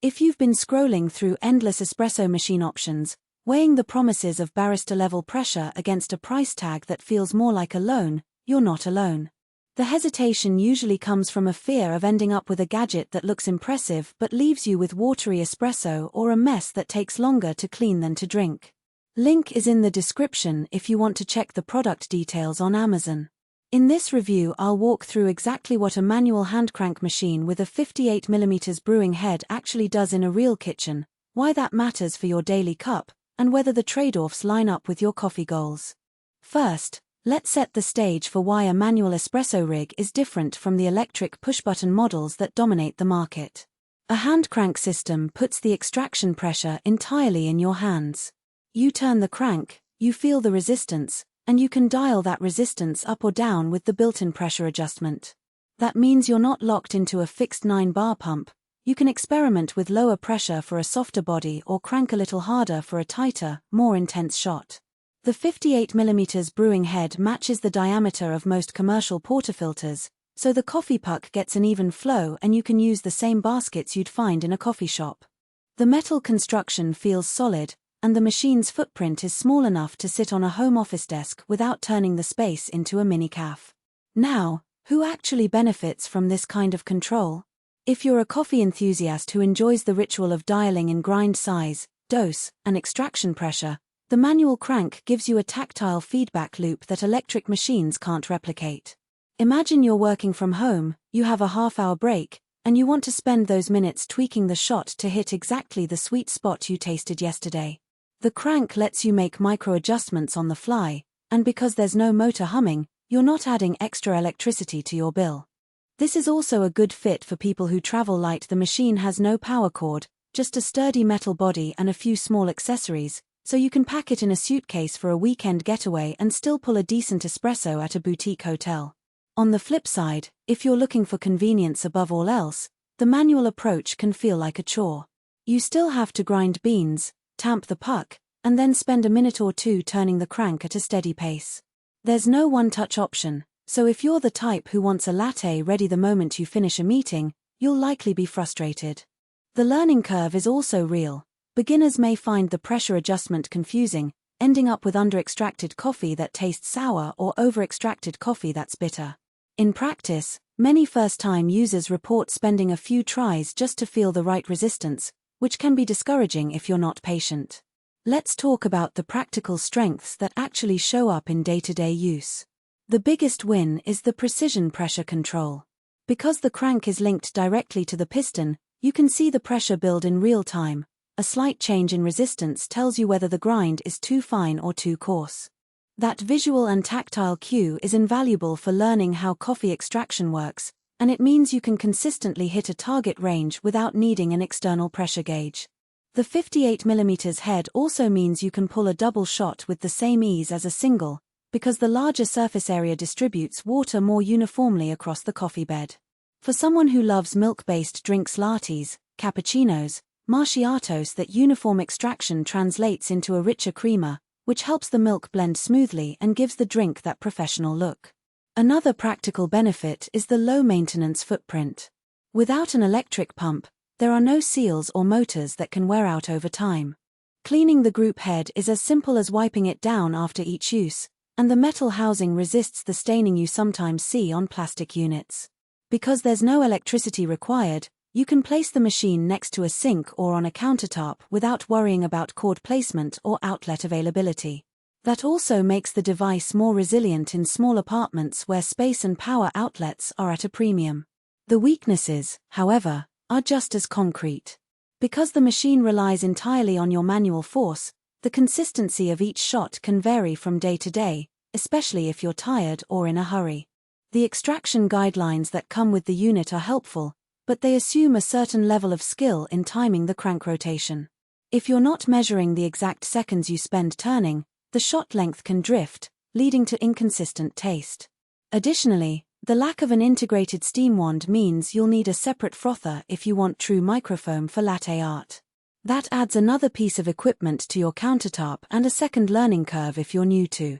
If you've been scrolling through endless espresso machine options, weighing the promises of barista-level pressure against a price tag that feels more like a loan, you're not alone. The hesitation usually comes from a fear of ending up with a gadget that looks impressive but leaves you with watery espresso or a mess that takes longer to clean than to drink. Link is in the description if you want to check the product details on Amazon. In this review, I'll walk through exactly what a manual hand crank machine with a 58mm brewing head actually does in a real kitchen, why that matters for your daily cup, and whether the trade-offs line up with your coffee goals. First, let's set the stage for why a manual espresso rig is different from the electric push-button models that dominate the market. A hand crank system puts the extraction pressure entirely in your hands. You turn the crank, you feel the resistance, and you can dial that resistance up or down with the built-in pressure adjustment. That means you're not locked into a fixed 9-bar pump. You can experiment with lower pressure for a softer body or crank a little harder for a tighter, more intense shot. The 58mm brewing head matches the diameter of most commercial portafilters, so the coffee puck gets an even flow and you can use the same baskets you'd find in a coffee shop. The metal construction feels solid, and the machine's footprint is small enough to sit on a home office desk without turning the space into a mini cafe. Now, who actually benefits from this kind of control? If you're a coffee enthusiast who enjoys the ritual of dialing in grind size, dose, and extraction pressure, the manual crank gives you a tactile feedback loop that electric machines can't replicate. Imagine you're working from home, you have a half-hour break, and you want to spend those minutes tweaking the shot to hit exactly the sweet spot you tasted yesterday. The crank lets you make micro-adjustments on the fly, and because there's no motor humming, you're not adding extra electricity to your bill. This is also a good fit for people who travel light. The machine has no power cord, just a sturdy metal body and a few small accessories, so you can pack it in a suitcase for a weekend getaway and still pull a decent espresso at a boutique hotel. On the flip side, if you're looking for convenience above all else, the manual approach can feel like a chore. You still have to grind beans, tamp the puck, and then spend a minute or two turning the crank at a steady pace. There's no one-touch option, so if you're the type who wants a latte ready the moment you finish a meeting, you'll likely be frustrated. The learning curve is also real. Beginners may find the pressure adjustment confusing, ending up with under-extracted coffee that tastes sour or over-extracted coffee that's bitter. In practice, many first-time users report spending a few tries just to feel the right resistance, which can be discouraging if you're not patient. Let's talk about the practical strengths that actually show up in day-to-day use. The biggest win is the precision pressure control. Because the crank is linked directly to the piston, you can see the pressure build in real time. A slight change in resistance tells you whether the grind is too fine or too coarse. That visual and tactile cue is invaluable for learning how coffee extraction works, and it means you can consistently hit a target range without needing an external pressure gauge. The 58mm head also means you can pull a double shot with the same ease as a single, because the larger surface area distributes water more uniformly across the coffee bed. For someone who loves milk-based drinks, lattes, cappuccinos, macchiatos, that uniform extraction translates into a richer creamer, which helps the milk blend smoothly and gives the drink that professional look. Another practical benefit is the low-maintenance footprint. Without an electric pump, there are no seals or motors that can wear out over time. Cleaning the group head is as simple as wiping it down after each use, and the metal housing resists the staining you sometimes see on plastic units. Because there's no electricity required, you can place the machine next to a sink or on a countertop without worrying about cord placement or outlet availability. That also makes the device more resilient in small apartments where space and power outlets are at a premium. The weaknesses, however, are just as concrete. Because the machine relies entirely on your manual force, the consistency of each shot can vary from day to day, especially if you're tired or in a hurry. The extraction guidelines that come with the unit are helpful, but they assume a certain level of skill in timing the crank rotation. If you're not measuring the exact seconds you spend turning, the shot length can drift, leading to inconsistent taste. Additionally, the lack of an integrated steam wand means you'll need a separate frother if you want true microfoam for latte art. That adds another piece of equipment to your countertop and a second learning curve if you're new to